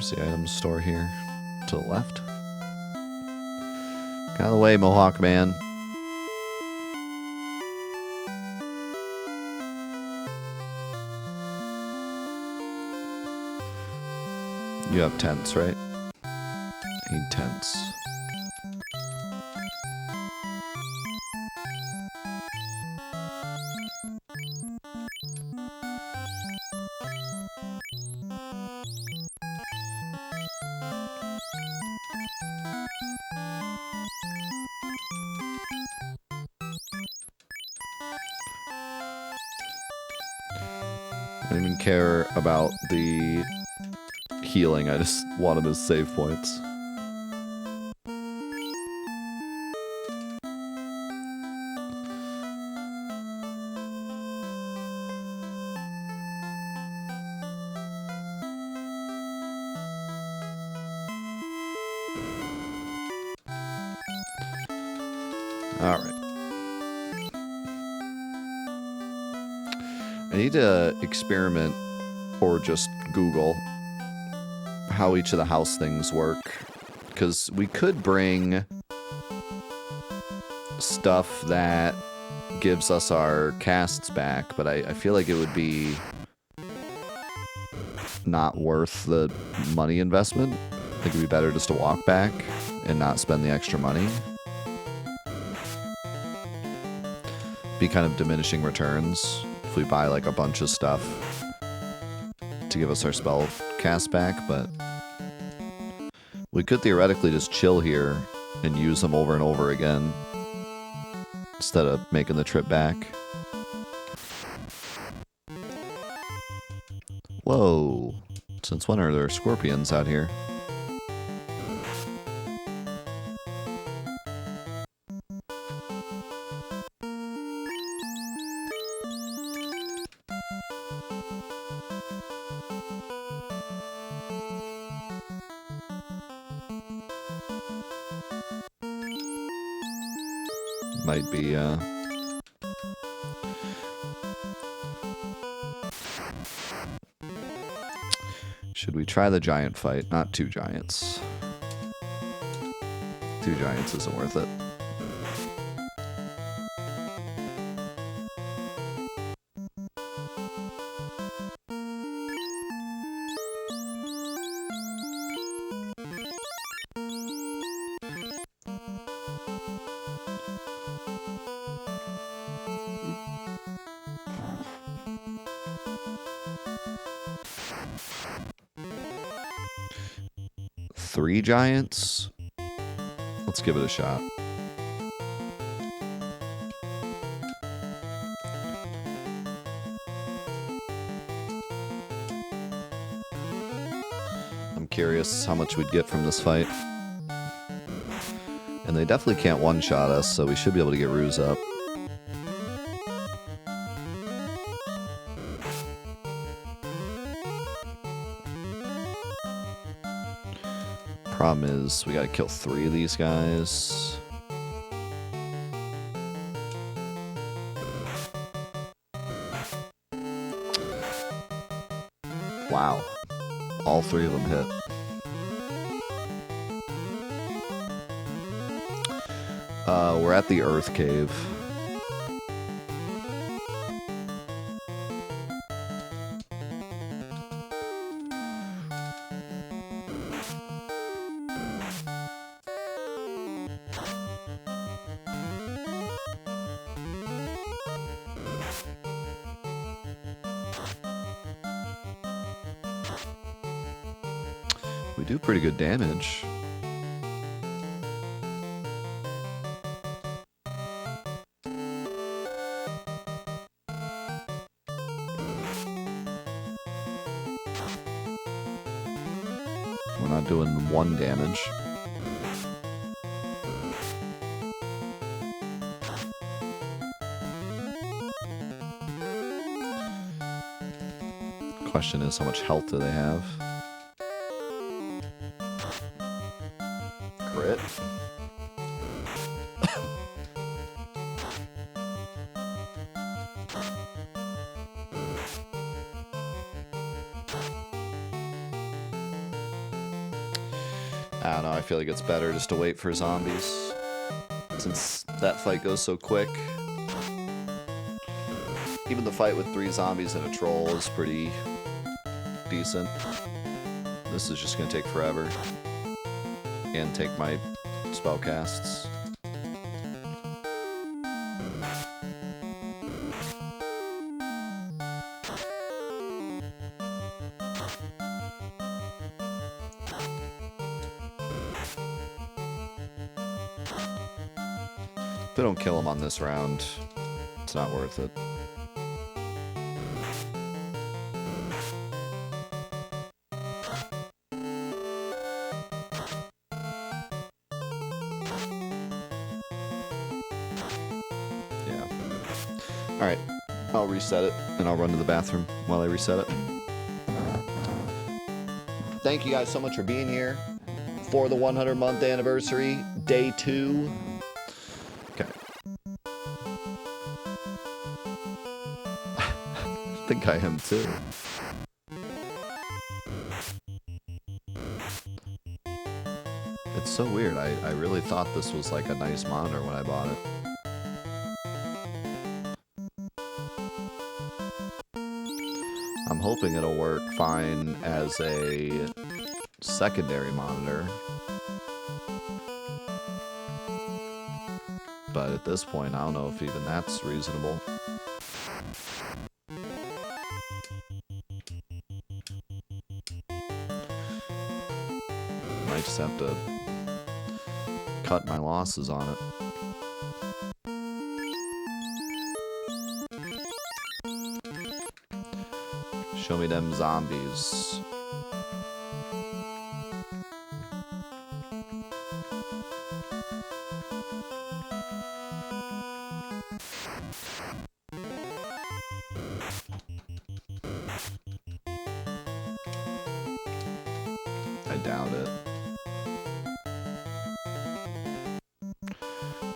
Where's the item store here? To the left. Get out of the way, Mohawk man. You have tents, right? I need tents. I don't even care about the healing, I just want him as save points. Alright. I need to experiment or just Google how each of the house things work. Because we could bring stuff that gives us our casts back, but I feel like it would be not worth the money investment. I think it'd be better just to walk back and not spend the extra money. Be kind of diminishing returns if we buy like a bunch of stuff to give us our spell cast back, but we could theoretically just chill here and use them over and over again instead of making the trip back. Whoa, since when are there scorpions out here? Might be, should we try the giant fight? Not two giants. Two giants isn't worth it. Three giants? Let's give it a shot. I'm curious how much we'd get from this fight. And they definitely can't one-shot us, so we should be able to get Ruse up. Problem is, we gotta kill 3 of these guys. Wow. All 3 of them hit. We're at the Earth Cave. We do pretty good damage. We're not doing 1 damage. Question is, how much health do they have? Crit. I don't know, I feel like it's better just to wait for zombies. Since that fight goes so quick. Even the fight with 3 zombies and a troll is pretty decent. This is just gonna take forever. And take my spell casts. If I don't kill him on this round, it's not worth it. Yeah. Alright, I'll reset it, and I'll run to the bathroom while I reset it. Thank you guys so much for being here for the 100-month anniversary, day 2. Okay. I think I am too. It's so weird. I really thought this was like a nice monitor when I bought it. I'm hoping it'll work fine as a secondary monitor. But at this point, I don't know if even that's reasonable. Might just have to cut my losses on it. Show me them zombies. I doubt it.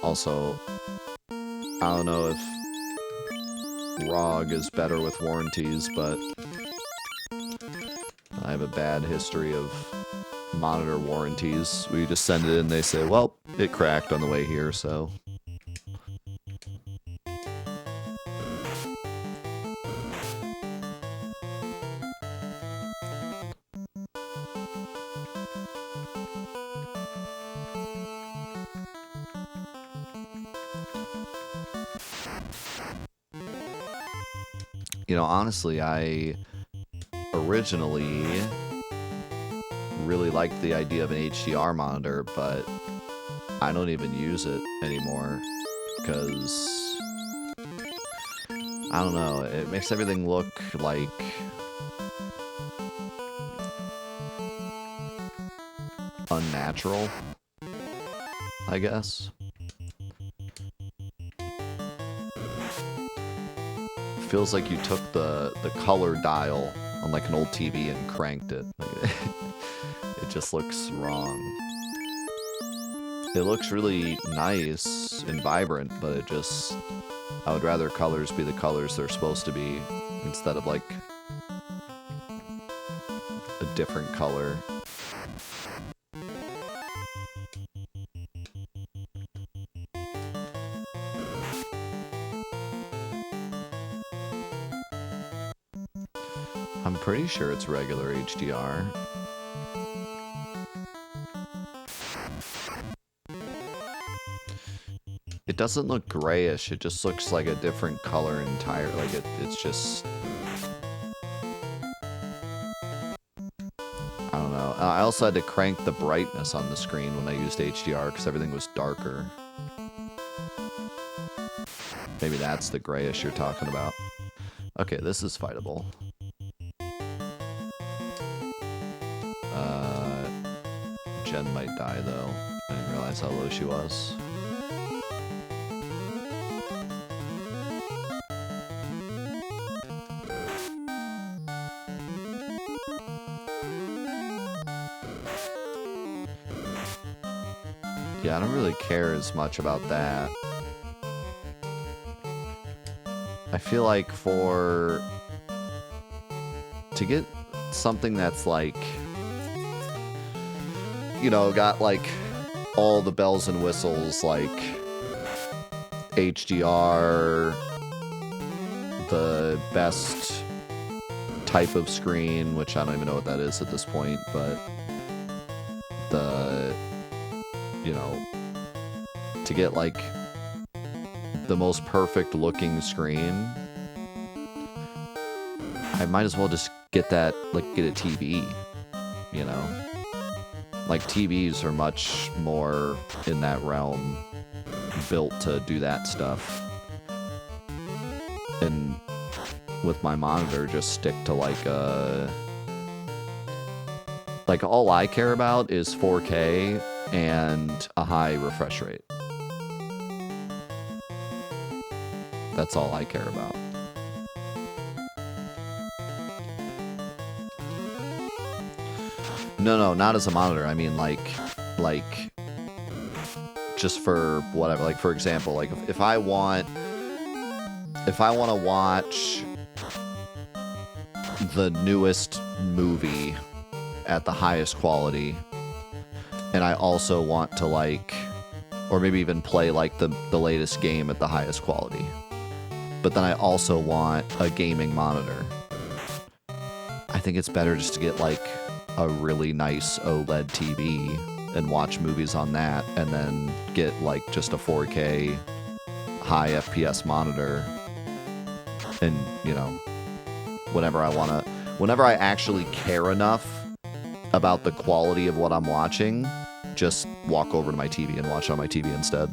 Also, I don't know if ROG is better with warranties, but I have a bad history of monitor warranties. We just send it in, they say, well, it cracked on the way here, so. You know, honestly, I originally really liked the idea of an HDR monitor, but I don't even use it anymore because I don't know, it makes everything look like unnatural, I guess. Feels like you took the color dial on like an old TV and cranked it. It just looks wrong. It looks really nice and vibrant, but it just... I would rather colors be the colors they're supposed to be instead of like a different color. I'm pretty sure it's regular HDR. It doesn't look grayish, it just looks like a different color entirely. Like it's just... I don't know. I also had to crank the brightness on the screen when I used HDR because everything was darker. Maybe that's the grayish you're talking about. Okay, this is fightable. Jen might die, though. I didn't realize how low she was. Yeah, I don't really care as much about that. I feel like to get something that's like you know, got like all the bells and whistles, like HDR, the best type of screen, which I don't even know what that is at this point, but the, you know, to get like the most perfect looking screen, I might as well just get that, like, get a TV, you know? Like, TVs are much more in that realm, built to do that stuff. And with my monitor, just stick to, like, all I care about is 4K and a high refresh rate. That's all I care about. No, not as a monitor. I mean, like, just for whatever. Like, for example, like if I want to watch the newest movie at the highest quality, and I also want to, like, or maybe even play like the latest game at the highest quality, but then I also want a gaming monitor, I think it's better just to get like a really nice OLED TV and watch movies on that, and then get like just a 4K high FPS monitor, and, you know, whenever I actually care enough about the quality of what I'm watching, just walk over to my TV and watch on my TV instead,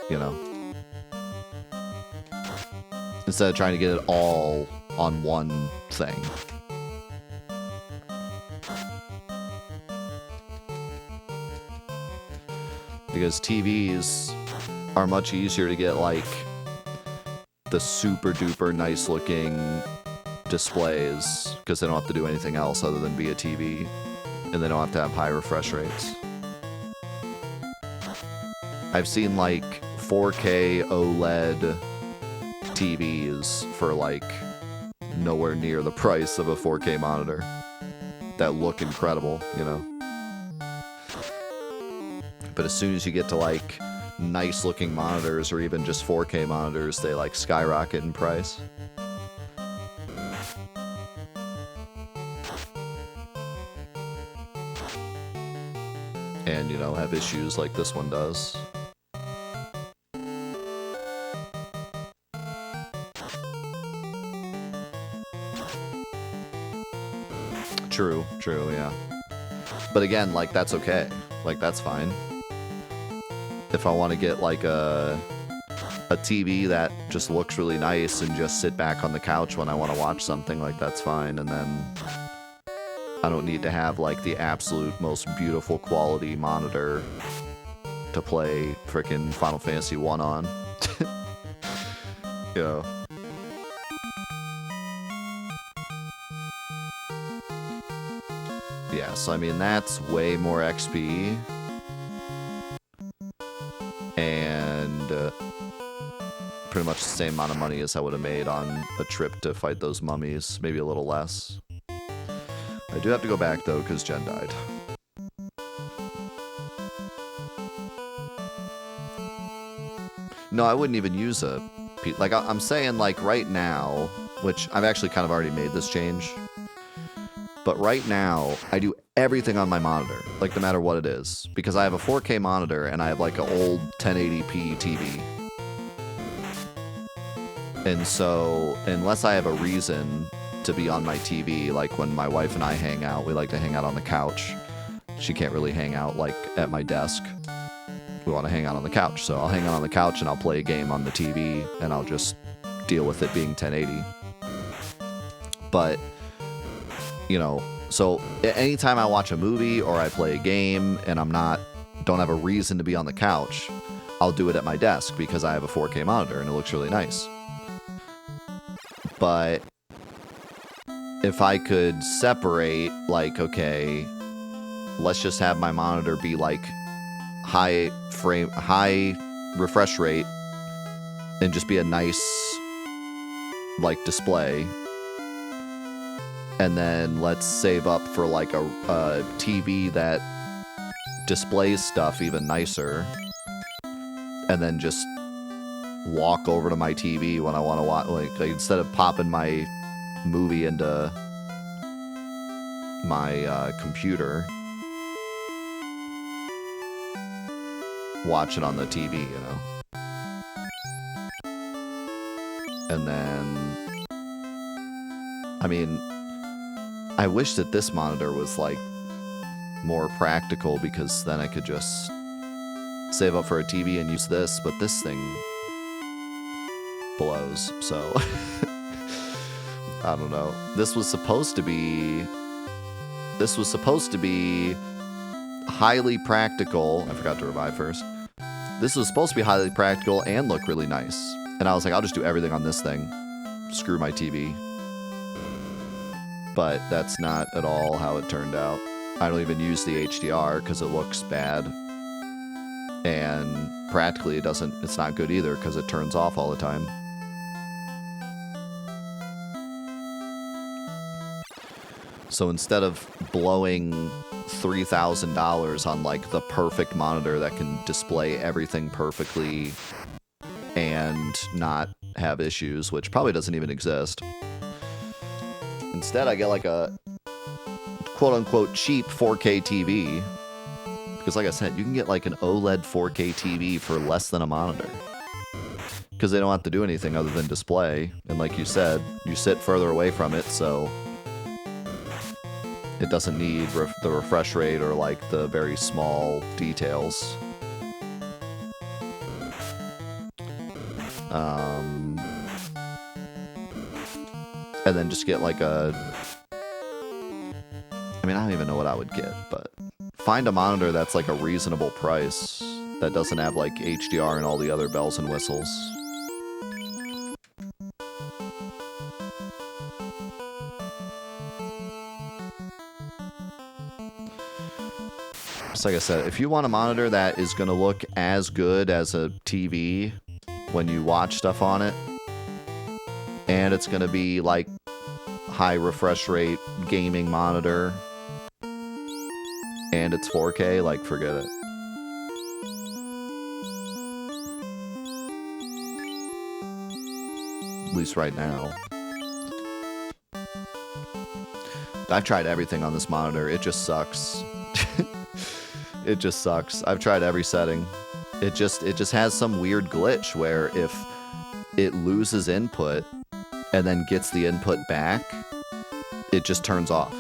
you know, instead of trying to get it all on one thing. Because TVs are much easier to get, like, the super duper nice looking displays, because they don't have to do anything else other than be a TV, and they don't have to have high refresh rates. I've seen like 4K OLED TVs for like nowhere near the price of a 4K monitor that look incredible, you know. But as soon as you get to like nice looking monitors, or even just 4K monitors, they like skyrocket in price. And, you know, have issues like this one does. True, yeah. But again, like, that's okay. Like, that's fine. If I want to get like a TV that just looks really nice and just sit back on the couch when I want to watch something, like, that's fine. And then I don't need to have like the absolute most beautiful quality monitor to play frickin' Final Fantasy 1 on. You know. Yeah, so I mean, that's way more XP. And pretty much the same amount of money as I would have made on a trip to fight those mummies, maybe a little less. I do have to go back though, because Jen died. No, I wouldn't even use a... Like, I'm saying, like, right now, which I've actually kind of already made this change, but right now, I do everything on my monitor, like, no matter what it is, because I have a 4K monitor, and I have, like, an old 1080p TV. And so, unless I have a reason to be on my TV, like when my wife and I hang out, we like to hang out on the couch. She can't really hang out, like, at my desk. We want to hang out on the couch, so I'll hang out on the couch and I'll play a game on the TV, and I'll just deal with it being 1080. But, you know, so anytime I watch a movie or I play a game and don't have a reason to be on the couch, I'll do it at my desk because I have a 4K monitor and it looks really nice. But if I could separate, like, okay, let's just have my monitor be like high refresh rate and just be a nice, like, display, and then let's save up for like a TV that displays stuff even nicer, and then just walk over to my TV when I want to watch. Like instead of popping my movie into my computer, watch it on the TV, you know. And then, I mean, I wish that this monitor was like more practical, because then I could just save up for a TV and use this, but this thing blows, so I don't know. This was supposed to be highly practical. I forgot to revive first. This was supposed to be highly practical and look really nice. And I was like, I'll just do everything on this thing. Screw my TV. But that's not at all how it turned out. I don't even use the HDR because it looks bad. And practically it's not good either because it turns off all the time. So instead of blowing $3,000 on like the perfect monitor that can display everything perfectly and not have issues, which probably doesn't even exist, instead I get like a quote-unquote cheap 4K TV, because like I said, you can get like an OLED 4K TV for less than a monitor, because they don't have to do anything other than display, and like you said, you sit further away from it, so it doesn't need the refresh rate or like the very small details. And then just get like I mean, I don't even know what I would get, but find a monitor that's like a reasonable price that doesn't have like HDR and all the other bells and whistles. Just like I said, if you want a monitor that is going to look as good as a TV when you watch stuff on it, and it's going to be like high refresh rate gaming monitor, and it's 4K, like forget it. At least right now. I've tried everything on this monitor. It just sucks. It just sucks. I've tried every setting. It just has some weird glitch where if it loses input and then gets the input back, it just turns off.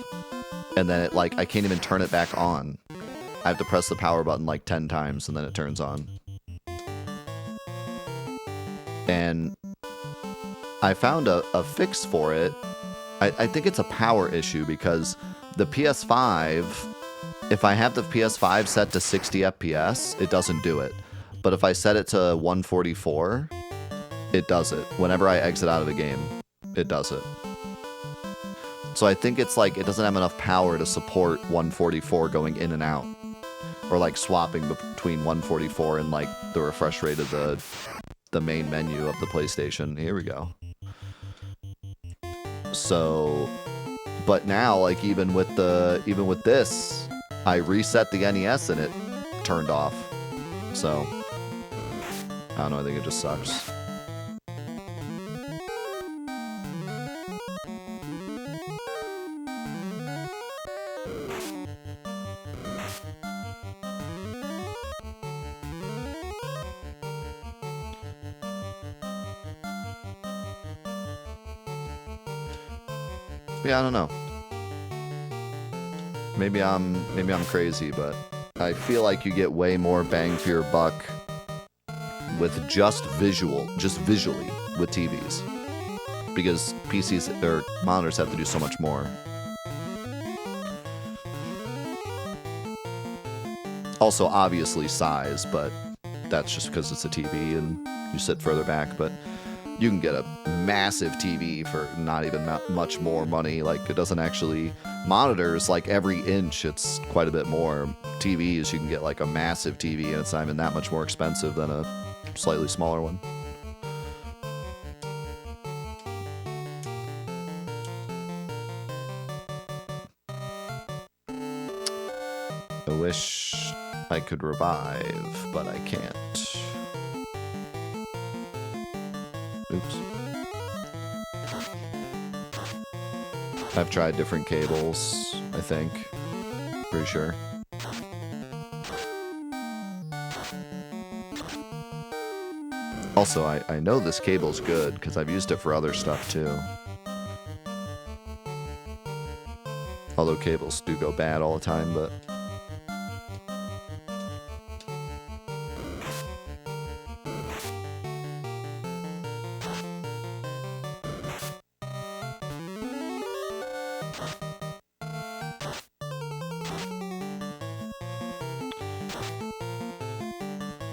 And then it like I can't even turn it back on. I have to press the power button like 10 times and then it turns on. And I found a fix for it. I think it's a power issue, because the PS5, if I have the PS5 set to 60 FPS, it doesn't do it. But if I set it to 144, it does it. Whenever I exit out of a game, it does it. So I think it's like it doesn't have enough power to support 144 going in and out. Or like swapping between 144 and like the refresh rate of the main menu of the PlayStation. Here we go. So, but now like even with this, I reset the NES and it turned off. So, I don't know, I think it just sucks. Yeah, I don't know. Maybe I'm crazy, but I feel like you get way more bang for your buck with just visually with TVs, because PCs or monitors have to do so much more. Also, obviously size, but that's just because it's a TV and you sit further back. But you can get a massive TV for not even much more money. Like, it doesn't actually... Monitors, like, every inch, it's quite a bit more. TVs, you can get, like, a massive TV, and it's not even that much more expensive than a slightly smaller one. I wish I could revive, but I can't. Oops. I've tried different cables, I think. Pretty sure. Also, I know this cable's good, because I've used it for other stuff, too. Although cables do go bad all the time, but...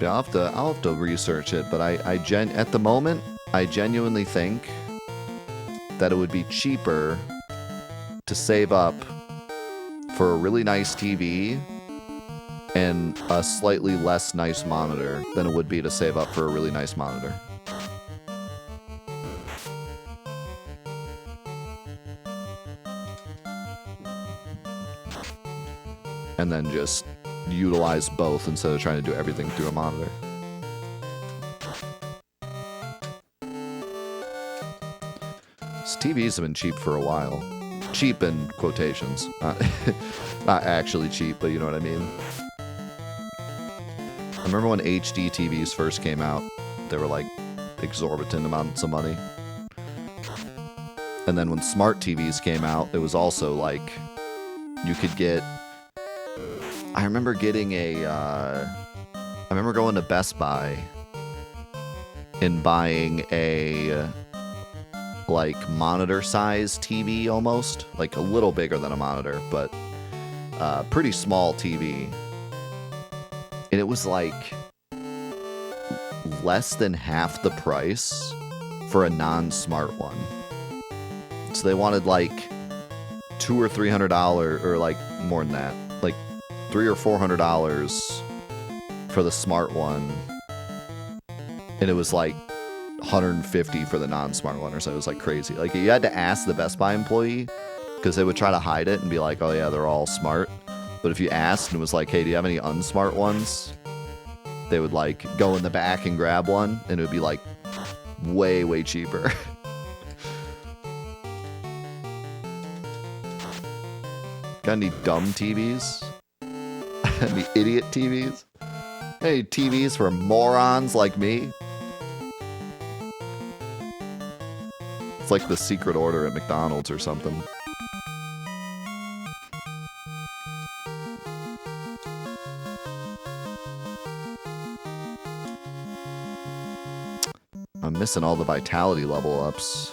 Yeah, I'll have to research it, but at the moment, I genuinely think that it would be cheaper to save up for a really nice TV and a slightly less nice monitor than it would be to save up for a really nice monitor. And then just utilize both instead of trying to do everything through a monitor. These TVs have been cheap for a while. Cheap in quotations. Not actually cheap, but you know what I mean. I remember when HD TVs first came out, they were like exorbitant amounts of money. And then when smart TVs came out, it was also like you could get... I remember getting I remember going to Best Buy and buying a, like, monitor-sized TV almost. Like, a little bigger than a monitor, but pretty small TV. And it was, like, less than half the price for a non-smart one. So they wanted, like, $200 or $300, or, like, more than that. Like, $300 or $400 for the smart one, and it was like $150 for the non-smart one, or so. It was like crazy. Like, you had to ask the Best Buy employee, because they would try to hide it and be like, oh yeah, they're all smart. But if you asked and it was like, hey, do you have any unsmart ones? They would like go in the back and grab one, and it would be like way, way cheaper. Got any dumb TVs? Any idiot TVs? Any TVs for morons like me? It's like the secret order at McDonald's or something. I'm missing all the vitality level ups.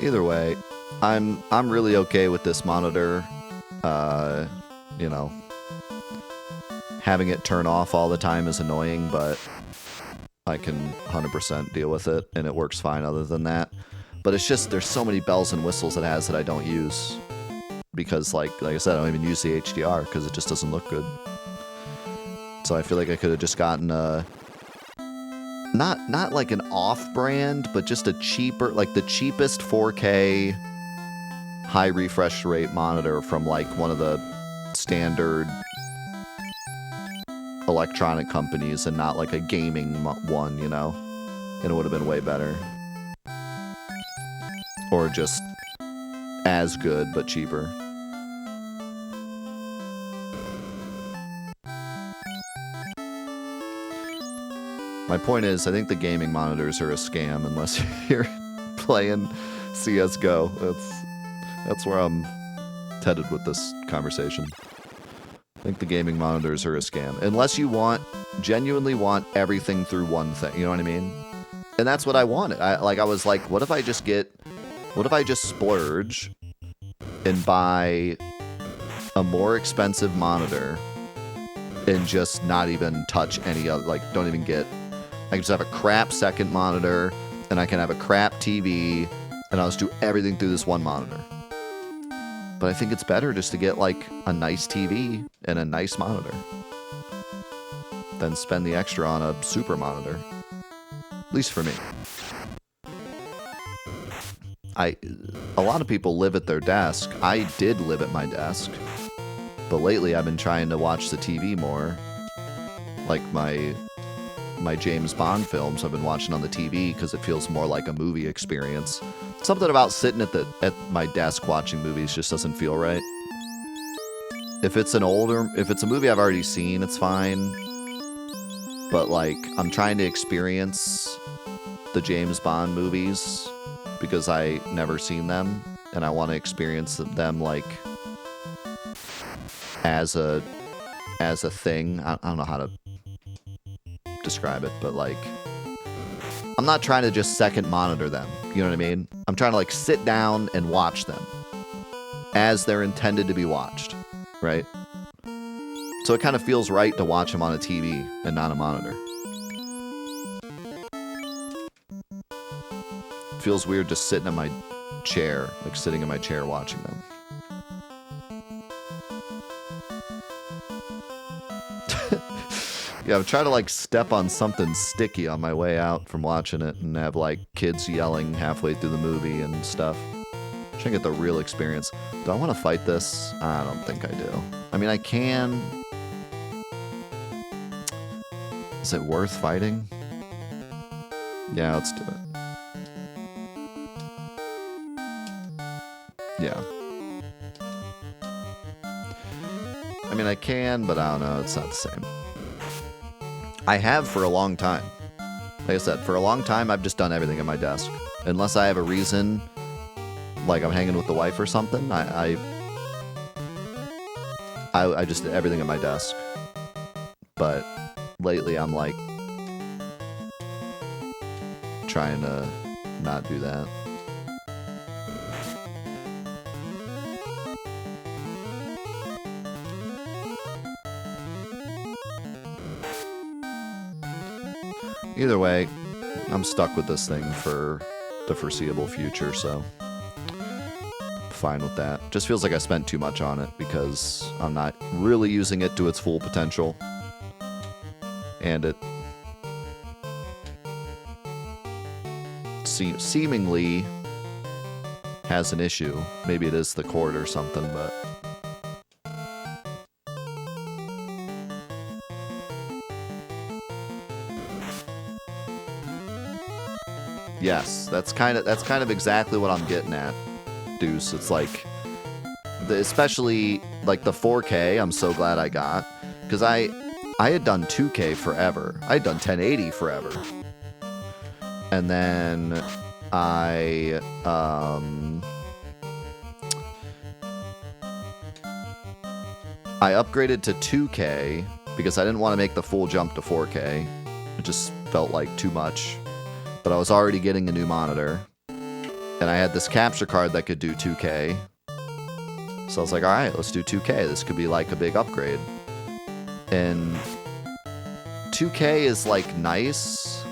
Either way, I'm really okay with this monitor. You know, having it turn off all the time is annoying, but I can 100% deal with it, and it works fine other than that. But it's just, there's so many bells and whistles it has that I don't use. Because, like I said, I don't even use the HDR, because it just doesn't look good. So I feel like I could have just gotten a... Not like an off-brand, but just a cheaper, like the cheapest 4K high refresh rate monitor from like one of the standard electronic companies, and not like a gaming one, you know? And it would have been way better. Or just as good, but cheaper. My point is, I think the gaming monitors are a scam unless you're playing CSGO. That's where I'm headed with this conversation. I think the gaming monitors are a scam. Unless you genuinely want everything through one thing, you know what I mean? And that's what I wanted. I was like, what if I just splurge and buy a more expensive monitor and just not even touch any other, like, don't even get... I can just have a crap second monitor, and I can have a crap TV, and I'll just do everything through this one monitor. But I think it's better just to get, like, a nice TV and a nice monitor. than spend the extra on a super monitor. At least for me. A lot of people live at their desk. I did live at my desk. But lately I've been trying to watch the TV more. Like my James Bond films I've been watching on the TV because it feels more like a movie experience. Something about sitting at my desk watching movies just doesn't feel right. If it's a movie I've already seen, it's fine. But like, I'm trying to experience the James Bond movies because I never seen them, and I want to experience them like as a thing. I don't know how to describe it, but like, I'm not trying to just second monitor them. You know what I mean? I'm trying to like sit down and watch them as they're intended to be watched, right? So it kind of feels right to watch them on a TV and not a monitor. It feels weird just sitting in my chair, like sitting in my chair watching them. Yeah, I'm trying to like step on something sticky on my way out from watching it and have like kids yelling halfway through the movie and stuff. Trying to get the real experience. Do I want to fight this? I don't think I do. I mean, I can. Is it worth fighting? Yeah, let's do it. Yeah. I mean, I can, but I don't know. It's not the same. I have for a long time. Like I said, for a long time, I've just done everything at my desk. Unless I have a reason, like I'm hanging with the wife or something, I just did everything at my desk. But lately, I'm like trying to not do that. Either way, I'm stuck with this thing for the foreseeable future, so fine with that. Just feels like I spent too much on it because I'm not really using it to its full potential. And it seemingly has an issue. Maybe it is the cord or something, but yes, that's kind of exactly what I'm getting at, Deuce. It's like, especially like the 4K, I'm so glad I got, because I had done 2K forever. I had done 1080 forever. And then I upgraded to 2K because I didn't want to make the full jump to 4K. It just felt like too much. But I was already getting a new monitor, and I had this capture card that could do 2K. So I was like, all right, let's do 2K. This could be like a big upgrade. And 2K is like nice,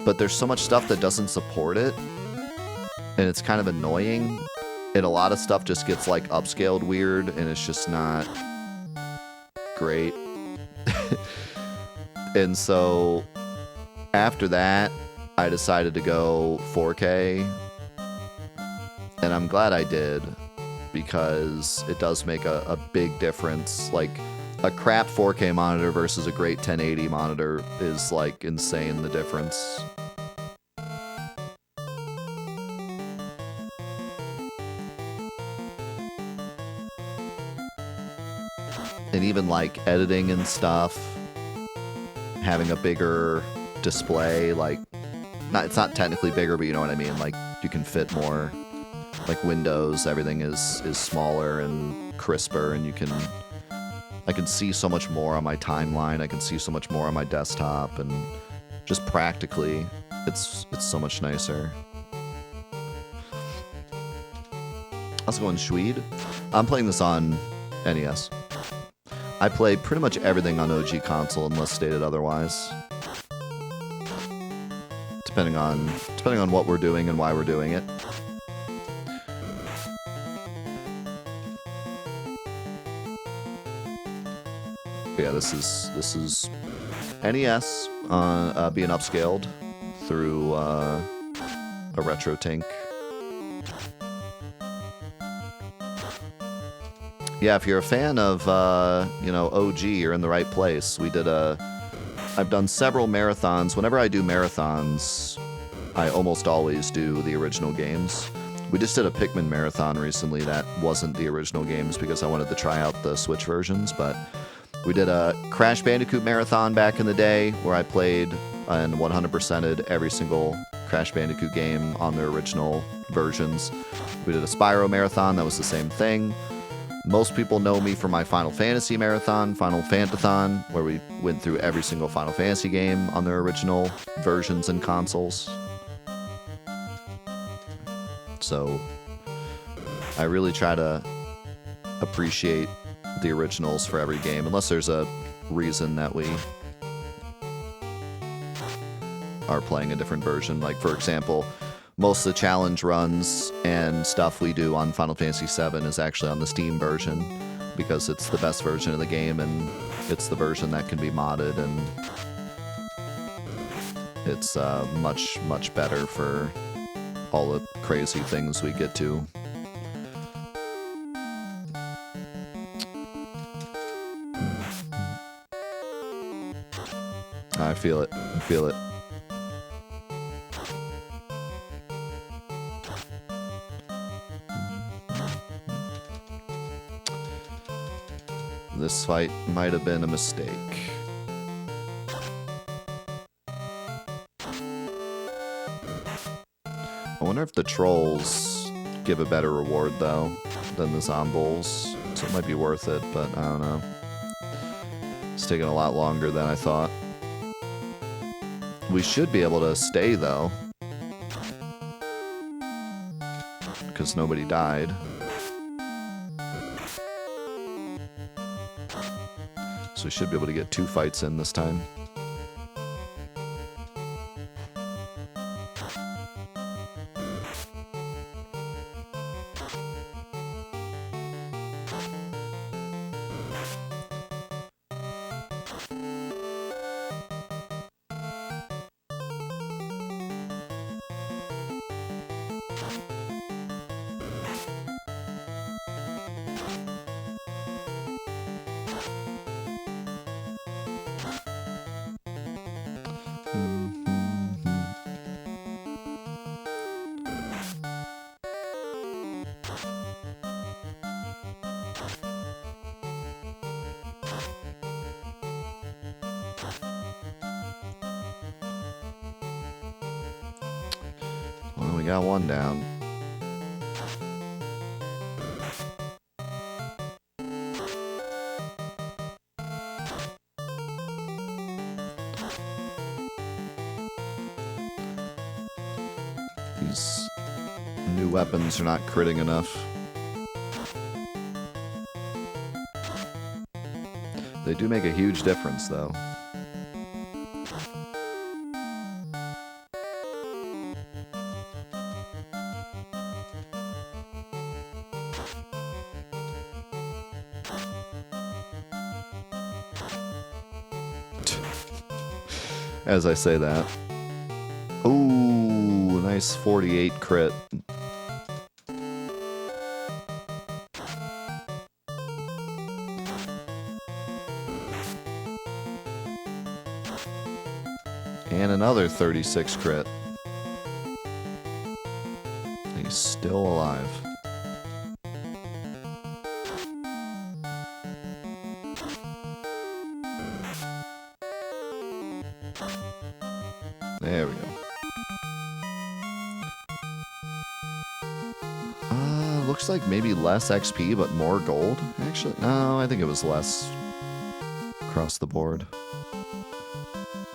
but there's so much stuff that doesn't support it, and it's kind of annoying. And a lot of stuff just gets like upscaled weird, and it's just not great. And so after that, I decided to go 4K, and I'm glad I did, because it does make a big difference. Like, a crap 4K monitor versus a great 1080 monitor is, like, insane, the difference. And even, like, editing and stuff, having a bigger display, like, it's not technically bigger, but you know what I mean. Like, you can fit more. Like, Windows, everything is smaller and crisper, and I can see so much more on my timeline. I can see so much more on my desktop, and just practically, it's so much nicer. How's it going, Schweed? I'm playing this on NES. I play pretty much everything on OG console unless stated otherwise. Depending on what we're doing and why we're doing it. Yeah, this is NES being upscaled through a retro tank. Yeah, if you're a fan of you know, OG, you're in the right place. I've done several marathons. Whenever I do marathons, I almost always do the original games. We just did a Pikmin marathon recently that wasn't the original games because I wanted to try out the Switch versions, but we did a Crash Bandicoot marathon back in the day where I played and 100%ed every single Crash Bandicoot game on their original versions. We did a Spyro marathon, that was the same thing. Most people know me for my Final Fantasy marathon, Final Fantathon, where we went through every single Final Fantasy game on their original versions and consoles. So I really try to appreciate the originals for every game, unless there's a reason that we are playing a different version. Like, for example, most of the challenge runs and stuff we do on Final Fantasy VII is actually on the Steam version because it's the best version of the game and it's the version that can be modded, and it's much, much better for all the crazy things we get to. I feel it. I feel it. This fight might have been a mistake. I wonder if the trolls give a better reward, though, than the zombies. So it might be worth it, but I don't know. It's taking a lot longer than I thought. We should be able to stay, though, because nobody died. So we should be able to get 2 fights in this time. Well, we got one down. These new weapons are not critting enough. They do make a huge difference, though. As I say that. Ooh, nice 48 crit. And another 36 crit. He's still alive. There we go. Looks like maybe less XP, but more gold, actually. No, I think it was less across the board.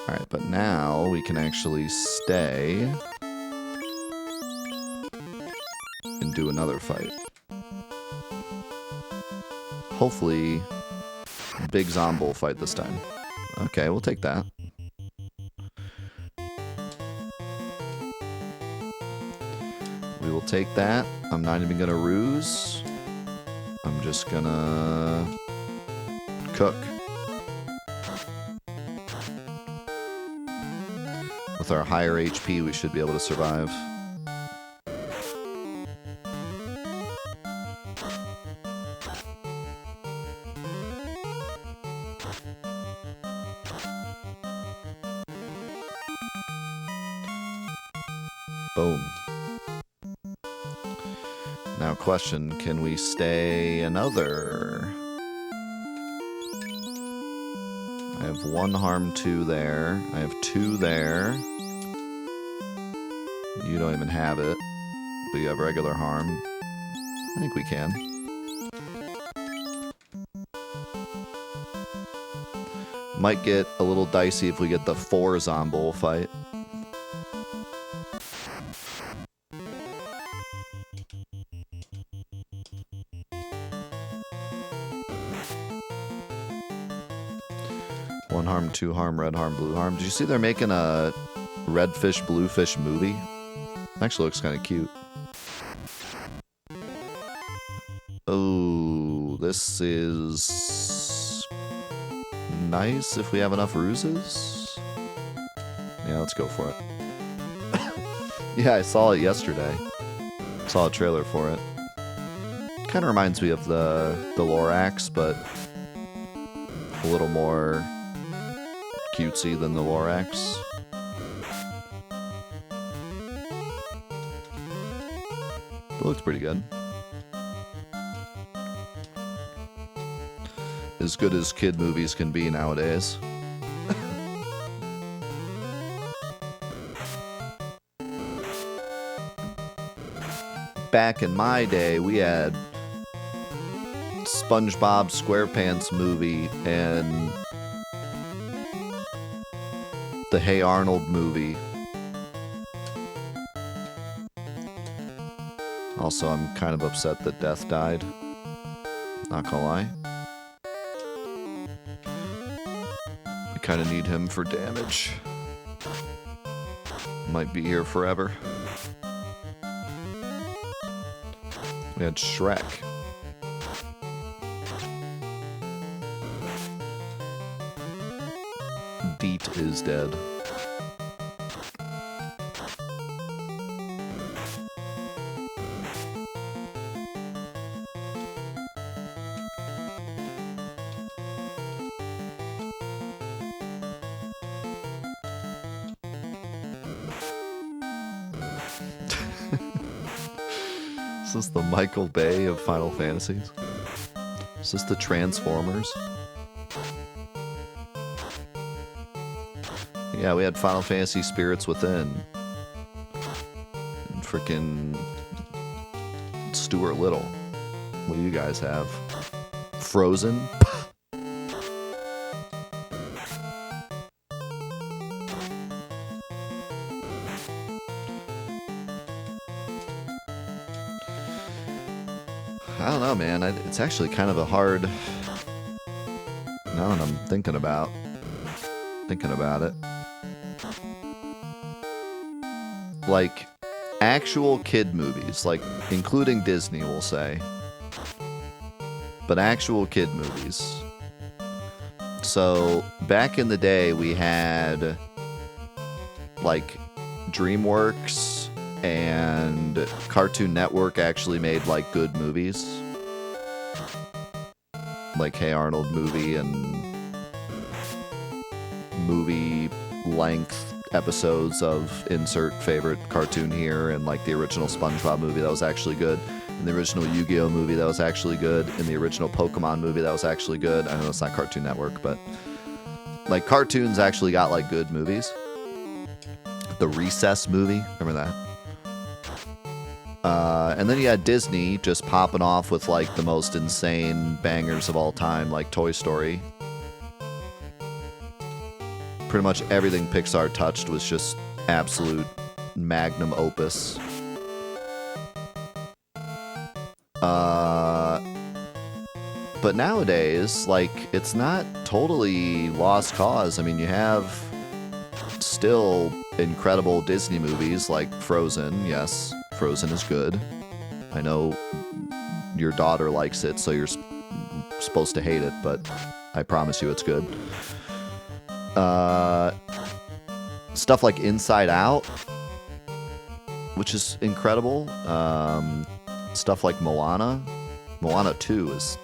Alright, but now we can actually stay and do another fight. Hopefully, big zombie fight this time. Okay, we'll take that. We will take that. I'm not even gonna ruse. I'm just gonna cook. With our higher HP, we should be able to survive. Boom. Now question, can we stay another? I have 1 harm 2 there. I have 2 there. You don't even have it, but you have regular harm. I think we can. Might get a little dicey if we get the 4 Zombull fight. One harm, 2 harm, red harm, blue harm. Did you see they're making a red fish, blue fish movie? Actually looks kind of cute. Oh, this is nice if we have enough ruses. Yeah, let's go for it. Yeah, I saw it yesterday. Saw a trailer for it. Kind of reminds me of the Lorax, but a little more cutesy than the Lorax. It looks pretty good. As good as kid movies can be nowadays. Back in my day, we had SpongeBob SquarePants movie and the Hey Arnold movie. Also, I'm kind of upset that Death died. Not gonna lie. We kind of need him for damage. Might be here forever. We had Shrek. Deet is dead. Is this the Michael Bay of Final Fantasies? Is this the Transformers? Yeah, we had Final Fantasy Spirits Within. And frickin' Stuart Little. What do you guys have? Frozen? I don't know, man. It's actually kind of a hard... Now that I'm thinking about it. Like, actual kid movies, like, including Disney, we'll say. But actual kid movies. So, back in the day, we had, like, DreamWorks and Cartoon Network actually made, like, good movies. Like Hey Arnold movie and movie length episodes of insert favorite cartoon here, and like the original SpongeBob movie that was actually good, and the original Yu-Gi-Oh movie that was actually good, and the original Pokemon movie that was actually good. I know it's not Cartoon Network, but like cartoons actually got like good movies. The Recess movie, remember that? And then you had Disney just popping off with like the most insane bangers of all time, like Toy Story. Pretty much everything Pixar touched was just absolute magnum opus. But nowadays, like, it's not totally lost cause. I mean, you have still incredible Disney movies like Frozen. Yes, Frozen is good. I know your daughter likes it, so you're supposed to hate it, but I promise you it's good. stuff like Inside Out, which is incredible. Stuff like Moana. Moana 2 is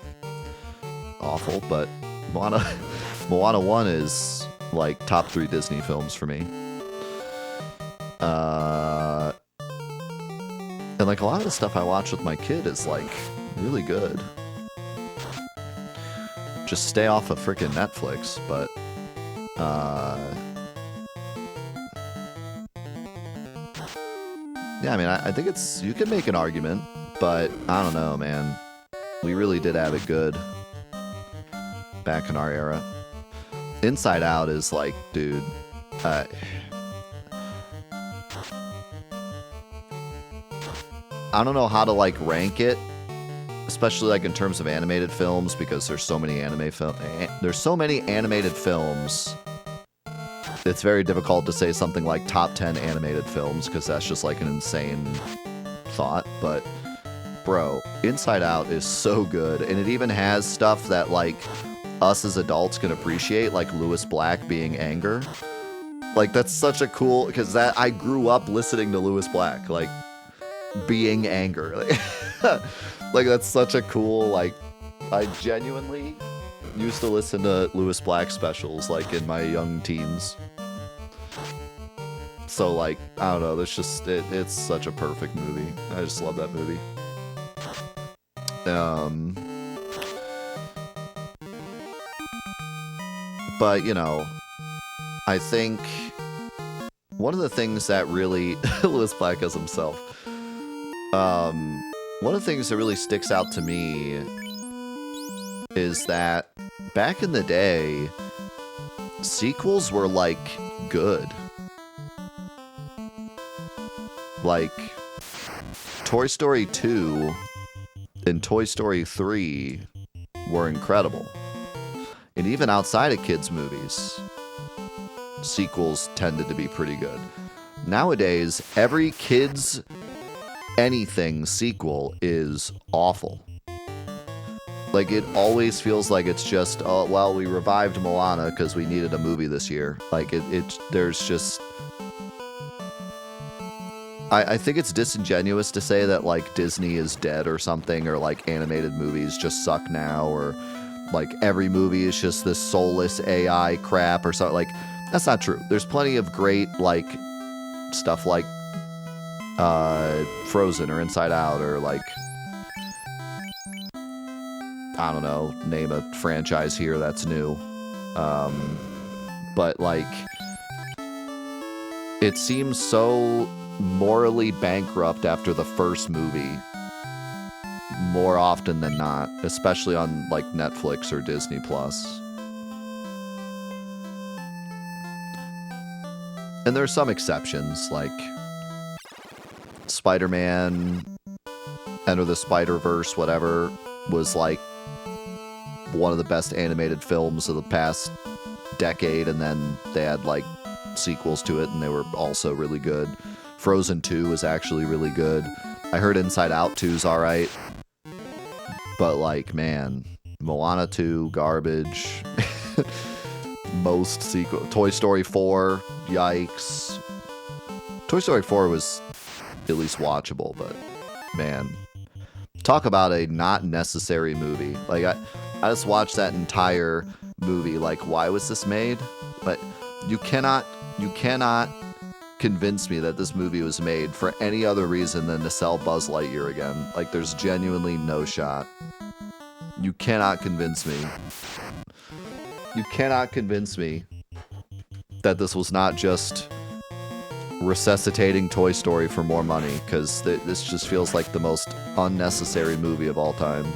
awful, but Moana 1 is like top 3 Disney films for me. And like a lot of the stuff I watch with my kid is like really good. Just stay off of freaking Netflix, but yeah, I mean, I think it's, you can make an argument, but I don't know, man. We really did have it good back in our era. Inside Out is like, dude, I don't know how to like rank it, especially like in terms of animated films, because there's so many animated films. It's very difficult to say something like top 10 animated films, because that's just like an insane thought. But bro, Inside Out is so good, and it even has stuff that like us as adults can appreciate, like Lewis Black being Anger. Like that's such a cool, because that I grew up listening to Lewis Black, like being Anger. Like that's such a cool, like I genuinely used to listen to Lewis Black specials like in my young teens. So like, I don't know, there's just, it's such a perfect movie. I just love that movie. But, you know, I think one of the things that really, Lewis Black as himself, one of the things that really sticks out to me is that back in the day, sequels were like good. Like Toy Story 2 and Toy Story 3 were incredible. And even outside of kids' movies, sequels tended to be pretty good. Nowadays, every kids' anything sequel is awful. Like, it always feels like it's just, oh, well, we revived Moana because we needed a movie this year. Like, there's just... I think it's disingenuous to say that, like, Disney is dead or something, or, like, animated movies just suck now, or, like, every movie is just this soulless AI crap or something. Like, that's not true. There's plenty of great, like, stuff like Frozen or Inside Out, or, like, I don't know, name a franchise here that's new. But, like, it seems so morally bankrupt after the first movie more often than not, especially on like Netflix or Disney Plus. And there's some exceptions, like Spider-Man, Enter the Spider-Verse, whatever, was like one of the best animated films of the past decade, and then they had like sequels to it and they were also really good. Frozen 2 was actually really good. I heard Inside Out 2's alright. But, like, man, Moana 2, garbage. Most sequel. Toy Story 4, yikes. Toy Story 4 was at least watchable, but, man. Talk about a not necessary movie. Like, I just watched that entire movie. Like, why was this made? But you cannot convince me that this movie was made for any other reason than to sell Buzz Lightyear again. Like, there's genuinely no shot. You cannot convince me. You cannot convince me that this was not just resuscitating Toy Story for more money, because this just feels like the most unnecessary movie of all time.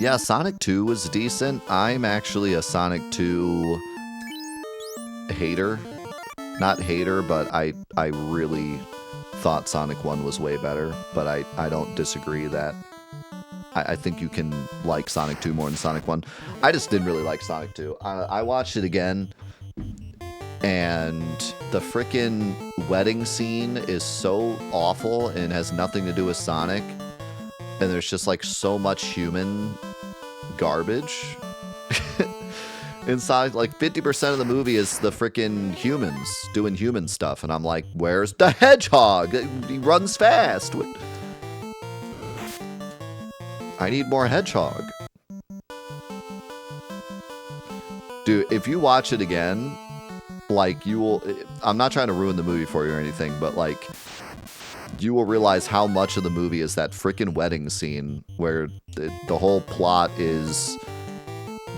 Yeah, Sonic 2 was decent. I'm actually a Sonic 2 hater. Not hater, but I really thought Sonic 1 was way better, but I don't disagree that I think you can like Sonic 2 more than Sonic 1. I just didn't really like Sonic 2. I watched it again, and the frickin' wedding scene is so awful and has nothing to do with Sonic. And there's just like so much human garbage. Inside, like 50% of the movie is the freaking humans doing human stuff, and I'm like, where's the hedgehog? He runs fast. I need more hedgehog. Dude, if you watch it again, like, you will... I'm not trying to ruin the movie for you or anything, but, like, you will realize how much of the movie is that freaking wedding scene where the whole plot is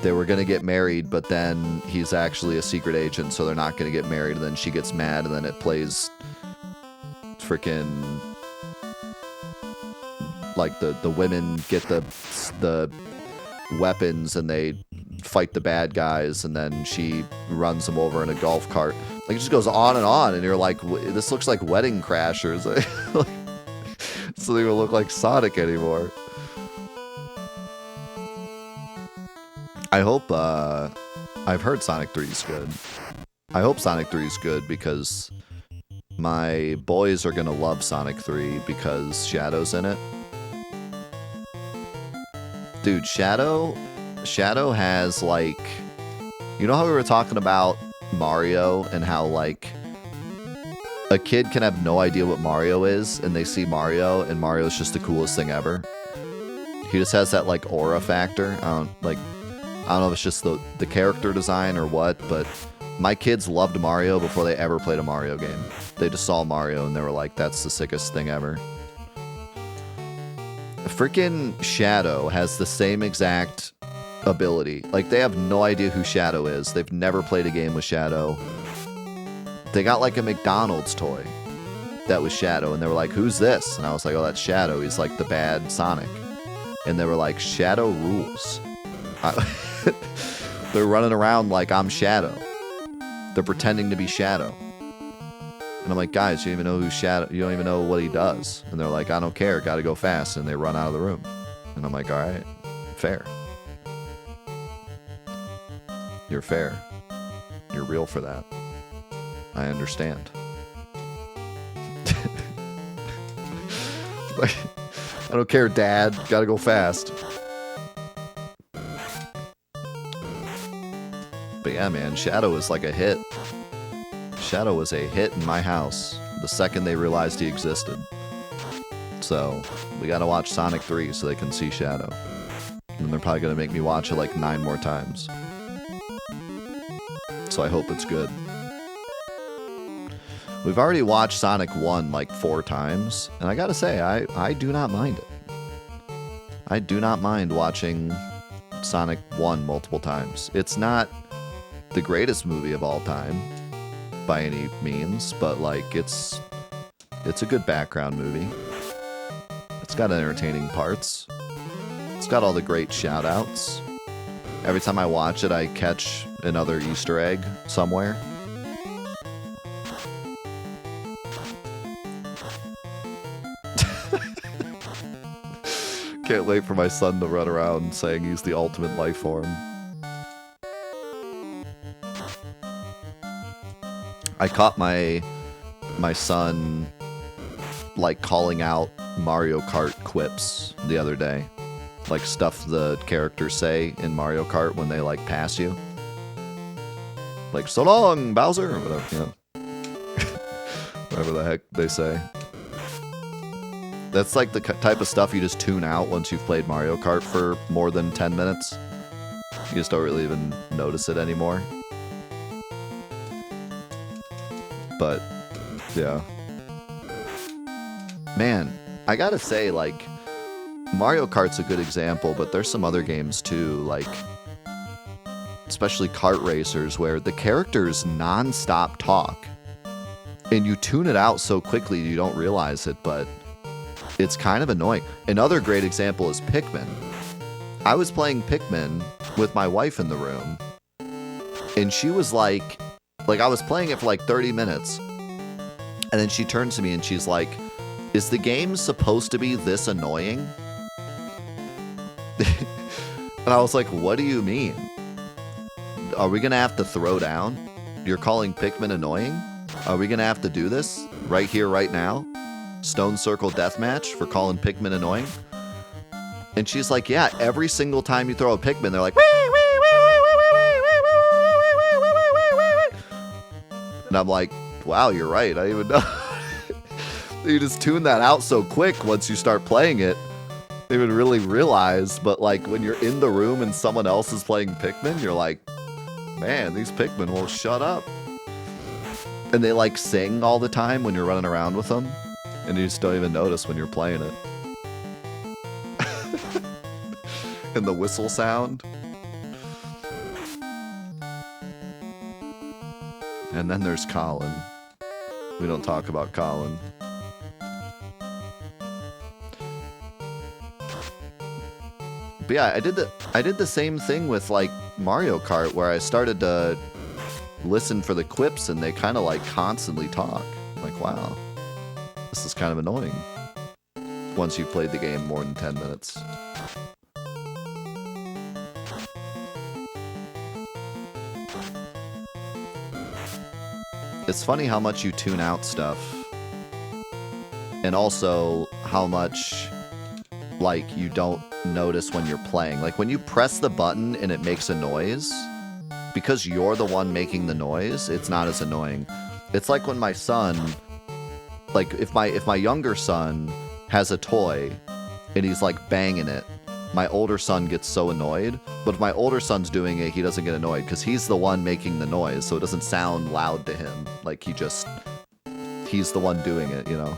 they were going to get married, but then he's actually a secret agent, so they're not going to get married, and then she gets mad, and then it plays freaking... Like, the women get the weapons, and they fight the bad guys, and then she runs them over in a golf cart. Like, it just goes on, and you're like, this looks like Wedding Crashers. Like, so they don't look like Sonic anymore. I hope, I've heard Sonic 3 is good. I hope Sonic 3 is good because my boys are gonna love Sonic 3 because Shadow's in it. Dude, Shadow has, like... You know how we were talking about Mario and how, like, a kid can have no idea what Mario is, and they see Mario, and Mario's just the coolest thing ever? He just has that, like, aura factor. I don't know if it's just the character design or what, but my kids loved Mario before they ever played a Mario game. They just saw Mario, and they were like, that's the sickest thing ever. Freaking Shadow has the same exact ability. Like, they have no idea who Shadow is. They've never played a game with Shadow. They got, like, a McDonald's toy that was Shadow, and they were like, who's this? And I was like, oh, that's Shadow. He's, like, the bad Sonic. And they were like, Shadow rules. They're running around like I'm Shadow. They're pretending to be Shadow. And I'm like, guys, you don't even know who Shadow... You don't even know what he does. And they're like, I don't care. Gotta go fast. And they run out of the room. And I'm like, all right. Fair. You're fair. You're real for that. I understand. Like, I don't care, Dad. Gotta go fast. But yeah, man, Shadow is like a hit. Shadow was a hit in my house the second they realized he existed. So, we gotta watch Sonic 3 so they can see Shadow. And they're probably gonna make me watch it like 9 more times. So I hope it's good. We've already watched Sonic 1 like 4 times, and I gotta say, I do not mind it. I do not mind watching Sonic 1 multiple times. It's not the greatest movie of all time, by any means, but like it's a good background movie. It's got entertaining parts. It's got all the great shout-outs. Every time I watch it, I catch another Easter egg somewhere. Can't wait for my son to run around saying he's the ultimate life form. I caught my son, like, calling out Mario Kart quips the other day. Like, stuff the characters say in Mario Kart when they, like, pass you. Like, so long, Bowser! Or whatever, you know. Whatever the heck they say. That's, like, the type of stuff you just tune out once you've played Mario Kart for more than 10 minutes. You just don't really even notice it anymore. But, yeah. Man, I gotta say, like, Mario Kart's a good example, but there's some other games too, like, especially kart racers, where the characters non-stop talk. And you tune it out so quickly you don't realize it, but it's kind of annoying. Another great example is Pikmin. I was playing Pikmin with my wife in the room, and she was like, I was playing it for like 30 minutes, and then she turns to me and she's like, is the game supposed to be this annoying? And I was like, what do you mean? Are we gonna have to throw down? You're calling Pikmin annoying? Are we gonna have to do this? Right here, right now? Stone Circle Deathmatch for calling Pikmin annoying? And she's like, yeah, every single time you throw a Pikmin, they're like, and I'm like, wow, you're right. I even know. You just tune that out so quick once you start playing it. They would really realize, but like when you're in the room and someone else is playing Pikmin, you're like, man, these Pikmin won't shut up. And they like sing all the time when you're running around with them, and you just don't even notice when you're playing it. And the whistle sound. And then there's Colin. We don't talk about Colin. But yeah, I did the same thing with like Mario Kart, where I started to listen for the quips and they kind of like constantly talk. I'm like, wow, this is kind of annoying once you've played the game more than 10 minutes. It's funny how much you tune out stuff, and also how much like you don't notice when you're playing. Like when you press the button and it makes a noise, because you're the one making the noise, it's not as annoying. It's like when my son, like if my younger son has a toy and he's like banging it, my older son gets so annoyed. But if my older son's doing it, he doesn't get annoyed because he's the one making the noise, so it doesn't sound loud to him. Like he's the one doing it, you know?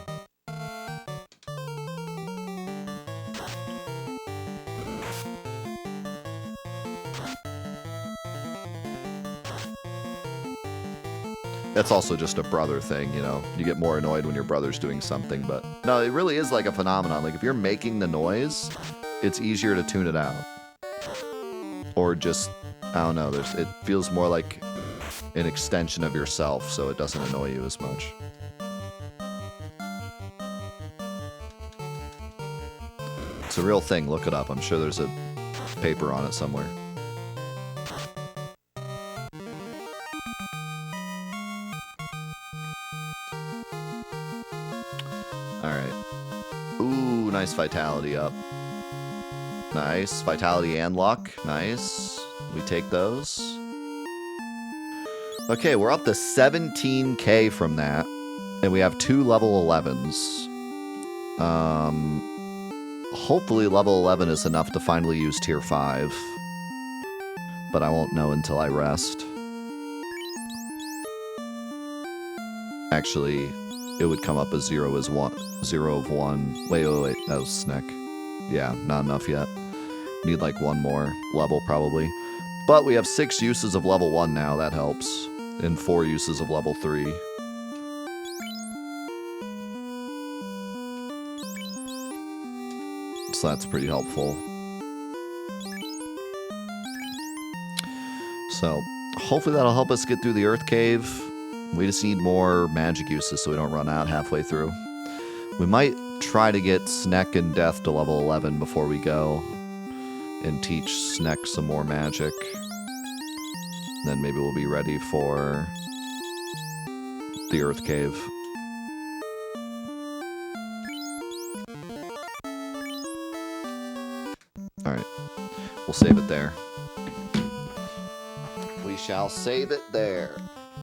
That's also just a brother thing, you know? You get more annoyed when your brother's doing something, but no, it really is like a phenomenon. Like if you're making the noise, it's easier to tune it out. Or just, I don't know, it feels more like an extension of yourself, so it doesn't annoy you as much. It's a real thing, look it up. I'm sure there's a paper on it somewhere. Alright. Ooh, nice vitality up. Nice. Vitality and luck. Nice. We take those. Okay, we're up to 17k from that. And we have 2 level 11s. Hopefully level 11 is enough to finally use tier 5. But I won't know until I rest. Actually, it would come up as 0 of 1. Wait, that was Sneck. Yeah, not enough yet. Need like 1 more level probably. But we have 6 uses of level 1 now, that helps. And 4 uses of level 3. So that's pretty helpful. So, hopefully that'll help us get through the Earth Cave. We just need more magic uses so we don't run out halfway through. We might try to get Sneck and Death to level 11 before we go. And teach Sneck some more magic. Then maybe we'll be ready for the Earth Cave. Alright. We'll save it there. We shall save it there.